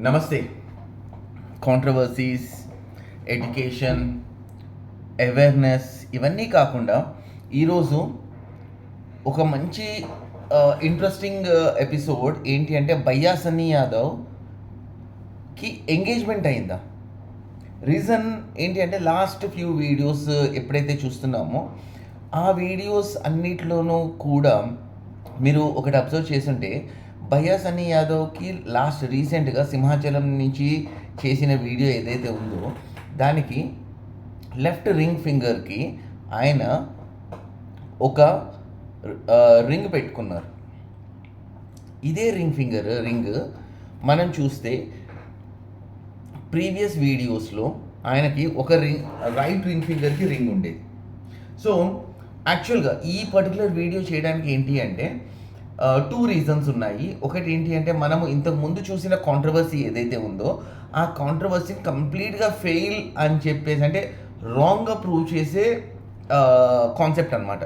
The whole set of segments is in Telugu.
నమస్తే. కాంట్రవర్సీస్, ఎడ్యుకేషన్, అవేర్నెస్ ఇవన్నీ కాకుండా ఈరోజు ఒక మంచి ఇంట్రెస్టింగ్ ఎపిసోడ్ ఏంటి అంటే భయ్యా సన్నీ యాదవ్కి ఎంగేజ్మెంట్ అయిందా? రీజన్ ఏంటి అంటే లాస్ట్ ఫ్యూ వీడియోస్ ఎప్పుడైతే చూస్తున్నామో ఆ వీడియోస్ అన్నిట్లోనూ కూడా మీరు ఒకటి అబ్జర్వ్ చేసుంటే భయ్యా సన్నీ యాదవ్కి లాస్ట్ రీసెంట్గా సింహాచలం నుంచి చేసిన వీడియో ఏదైతే ఉందో దానికి లెఫ్ట్ రింగ్ ఫింగర్కి ఆయన ఒక రింగ్ పెట్టుకున్నారు. ఇదే రింగ్ మనం చూస్తే ప్రీవియస్ వీడియోస్లో ఆయనకి ఒక రైట్ రింగ్ ఫింగర్కి రింగ్ ఉండేది. సో యాక్చువల్గా ఈ పర్టికులర్ వీడియో చేయడానికి ఏంటి అంటే టూ రీజన్స్ ఉన్నాయి. ఒకటి ఏంటి అంటే మనము ఇంతకు ముందు చూసిన కాంట్రవర్సీ ఏదైతే ఉందో ఆ కాంట్రవర్సీని కంప్లీట్గా ఫెయిల్ అని చెప్పేసి అంటే రాంగ్గా ప్రూవ్ చేసే కాన్సెప్ట్ అనమాట.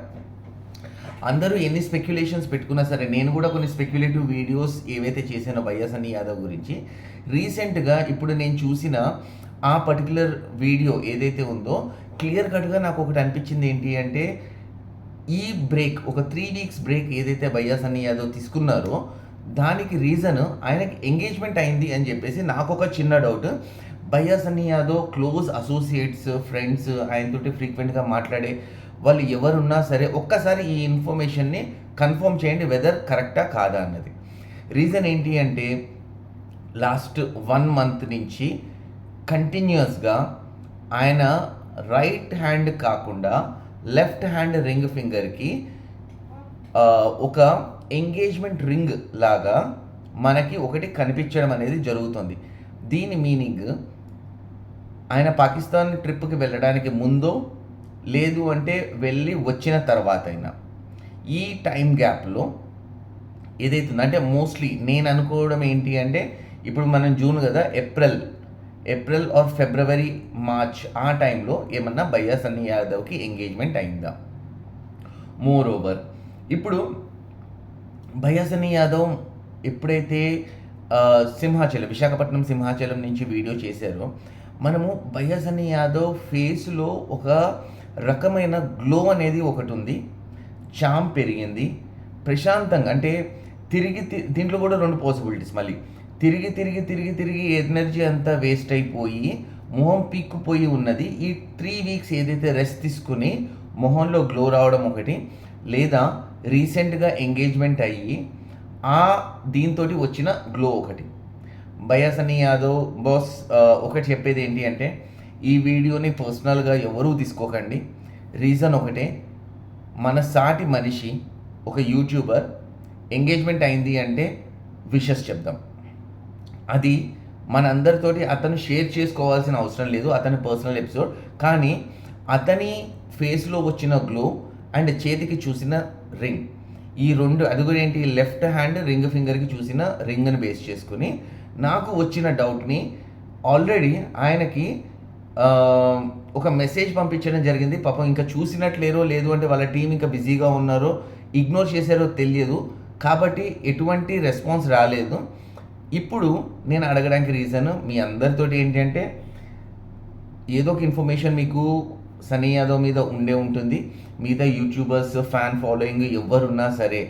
అందరూ ఎన్ని స్పెక్యులేషన్స్ పెట్టుకున్నా సరే, నేను కూడా కొన్ని స్పెక్యులేటివ్ వీడియోస్ ఏవైతే చేశానో భయ్యా సన్నీ యాదవ్ గురించి రీసెంట్గా ఇప్పుడు నేను చూసిన ఆ పర్టికులర్ వీడియో ఏదైతే ఉందో క్లియర్ కట్గా నాకు ఒకటి అనిపించింది ఏంటి అంటే ఈ బ్రేక్ ఒక 3 వీక్స్ బ్రేక్ ఏదైతే భయ్యా సన్నీ యాదవ్ తీసుకున్నారో దానికి రీజన్ ఆయనకి ఎంగేజ్మెంట్ అయింది అని చెప్పేసి నాకు ఒక చిన్న డౌట్. భయ్యా Sunny Yadav close associates, friends, ఆయనతోటి ఫ్రీక్వెంట్గా మాట్లాడే వాళ్ళు ఎవరున్నా సరే ఒక్కసారి ఈ ఇన్ఫర్మేషన్ని కన్ఫర్మ్ చేయండి వెదర్ కరెక్టా కాదా అన్నది. రీజన్ ఏంటి అంటే లాస్ట్ 1 మంత్ నుంచి కంటిన్యూస్గా ఆయన రైట్ హ్యాండ్ కాకుండా లెఫ్ట్ హ్యాండ్ రింగ్ ఫింగర్కి ఒక ఎంగేజ్మెంట్ రింగ్ లాగా మనకి ఒకటి కనిపించడం అనేది జరుగుతుంది. దీని మీనింగ్ ఆయన పాకిస్తాన్ ట్రిప్కి వెళ్ళడానికి ముందో లేదు అంటే వెళ్ళి వచ్చిన తర్వాత అయినా ఈ టైం గ్యాప్లో ఏదైతుందో అంటే మోస్ట్లీ నేను అనుకోవడం ఏంటి అంటే ఇప్పుడు మనం జూన్ కదా, ఏప్రిల్ ఆర్ ఫిబ్రవరి, మార్చ్ ఆ టైంలో ఏమన్నా భయ్యా సన్నీ యాదవ్కి ఎంగేజ్మెంట్ అయిందా? మోర్ ఓవర్ ఇప్పుడు భయ్యా సన్నీ యాదవ్ ఎప్పుడైతే విశాఖపట్నం సింహాచలం నుంచి వీడియో చేశారో మనము భయ్యా సన్నీ యాదవ్ ఫేస్లో ఒక రకమైన గ్లో అనేది ఒకటి ఉంది, చామ్ పెరిగింది, ప్రశాంతంగా అంటే తిరిగి దీంట్లో కూడా 2 పాసిబిలిటీస్. మళ్ళీ తిరిగి ఎనర్జీ అంతా వేస్ట్ అయిపోయి మొహం పీక్కుపోయి ఉన్నది. ఈ 3 వీక్స్ ఏదైతే రెస్ట్ తీసుకుని మొహంలో గ్లో రావడం ఒకటి, లేదా రీసెంట్గా ఎంగేజ్మెంట్ అయ్యి దీంతో వచ్చిన గ్లో ఒకటి. భయ్యా సన్నీ యాదవ్ బాస్ ఒకటి చెప్పేది ఏంటి అంటే ఈ వీడియోని పర్సనల్గా ఎవరూ తీసుకోకండి. రీజన్ ఒకటే, మన సాటి మనిషి ఒక యూట్యూబర్ ఎంగేజ్మెంట్ అయింది అంటే విషెస్ చెప్దాం. అది మనందరితోటి అతను షేర్ చేసుకోవాల్సిన అవసరం లేదు, అతని పర్సనల్ ఎపిసోడ్. కానీ అతని ఫేస్లో వచ్చిన గ్లో అండ్ చేతికి చూసిన రింగ్, ఈ 2 అది కూడా ఏంటి లెఫ్ట్ హ్యాండ్ రింగ్ ఫింగర్కి చూసిన రింగ్ని బేస్ చేసుకుని నాకు వచ్చిన డౌట్ని ఆల్రెడీ ఆయనకి ఒక మెసేజ్ పంపించడం జరిగింది. పాపం ఇంకా చూసినట్లేరో లేదు అంటే వాళ్ళ టీం ఇంకా బిజీగా ఉన్నారో ఇగ్నోర్ చేశారో తెలియదు, కాబట్టి ఎటువంటి రెస్పాన్స్ రాలేదు. ఇప్పుడు నేను అడగడానికి రీజన్ మీ అందరితోటి ఏంటి అంటే ఏదో ఒక ఇన్ఫర్మేషన్ మీకు సన్నీ యాదవ్ మీద ఉండే ఉంటుంది. మిగతా యూట్యూబర్స్, ఫ్యాన్ ఫాలోయింగ్ ఎవరున్నా సరే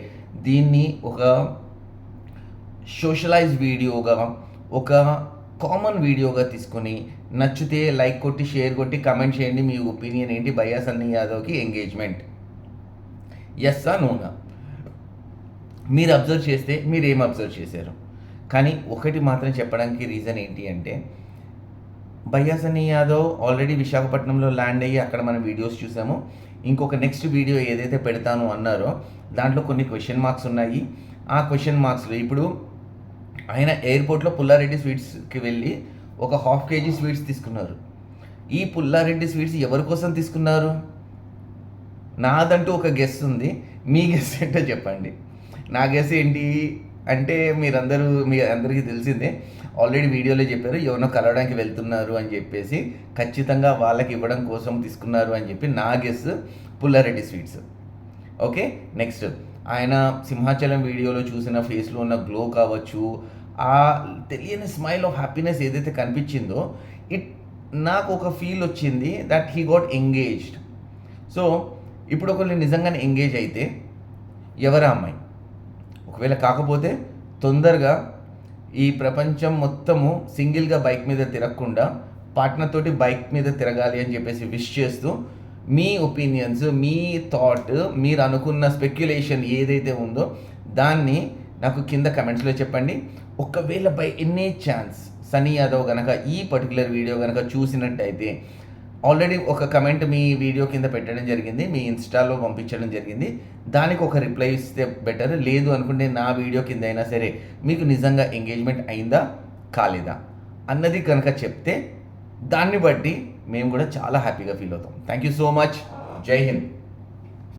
దీన్ని ఒక సోషలైజ్ వీడియోగా, ఒక కామన్ వీడియోగా తీసుకొని నచ్చితే లైక్ కొట్టి, షేర్ కొట్టి, కమెంట్ చేయండి మీ ఒపీనియన్ ఏంటి భయ్యా సన్నీ యాదవ్కి ఎంగేజ్మెంట్ ఎస్సా నోనా. మీరు అబ్జర్వ్ చేస్తే మీరు ఏం అబ్జర్వ్ చేశారు? కానీ ఒకటి మాత్రం చెప్పడానికి రీజన్ ఏంటి అంటే భయ్యా సన్నీ యాదవ్ ఆల్రెడీ విశాఖపట్నంలో ల్యాండ్ అయ్యి అక్కడ మనం వీడియోస్ చూసాము. ఇంకొక నెక్స్ట్ వీడియో ఏదైతే పెడతాను అన్నారో దాంట్లో కొన్ని క్వశ్చన్ మార్క్స్ ఉన్నాయి. ఆ క్వశ్చన్ మార్క్స్లో ఇప్పుడు ఆయన ఎయిర్పోర్ట్లో పుల్లారెడ్డి స్వీట్స్కి వెళ్ళి ఒక 1/2 kg స్వీట్స్ తీసుకున్నారు. ఈ పుల్లారెడ్డి స్వీట్స్ ఎవరి కోసం తీసుకున్నారు? నాదంటూ ఒక గెస్ ఉంది, మీ గెస్ ఏంటో చెప్పండి. నా గెస్ ఏంటి అంటే మీ అందరికీ తెలిసిందే, ఆల్రెడీ వీడియోలో చెప్పారు ఎవరినో కలవడానికి వెళ్తున్నారు అని చెప్పేసి, ఖచ్చితంగా వాళ్ళకి ఇవ్వడం కోసం తీసుకున్నారు అని చెప్పి నా guess Pulla Reddy sweets. Okay, next ఆయన సింహాచలం వీడియోలో చూసిన ఫేస్లో ఉన్న గ్లో కావచ్చు, ఆ తెలియని స్మైల్ ఆఫ్ హ్యాపీనెస్ ఏదైతే కనిపించిందో ఇట్ నాకు ఒక ఫీల్ వచ్చింది that he got engaged. So ఇప్పుడు ఒకళ్ళు నిజంగానే ఎంగేజ్ అయితే ఎవరా అమ్మాయి? ఒకవేళ కాకపోతే తొందరగా ఈ ప్రపంచం మొత్తము సింగిల్గా బైక్ మీద తిరగకుండా పార్ట్నర్ తోటి బైక్ మీద తిరగాలి అని చెప్పేసి విష్ చేస్తూ మీ ఒపీనియన్స్, మీ థాట్, మీరు అనుకున్న స్పెక్యులేషన్ ఏదైతే ఉందో దాన్ని నాకు కింద కమెంట్స్లో చెప్పండి. ఒకవేళ by any chance Sunny Yadav కనుక ఈ పర్టికులర్ వీడియో కనుక చూసినట్టయితే ఆల్రెడీ ఒక కమెంట్ మీ వీడియో కింద పెట్టడం జరిగింది, మీ ఇన్స్టాలో పంపించడం జరిగింది. దానికి ఒక రిప్లై ఇస్తే బెటర్. లేదు అనుకుంటే నా వీడియో కింద అయినా సరే మీకు నిజంగా ఎంగేజ్మెంట్ అయిందా కాలేదా అన్నది కనుక చెప్తే దాన్ని బట్టి మేము కూడా చాలా హ్యాపీగా ఫీల్ అవుతాం. Thank you so much. జై హింద్.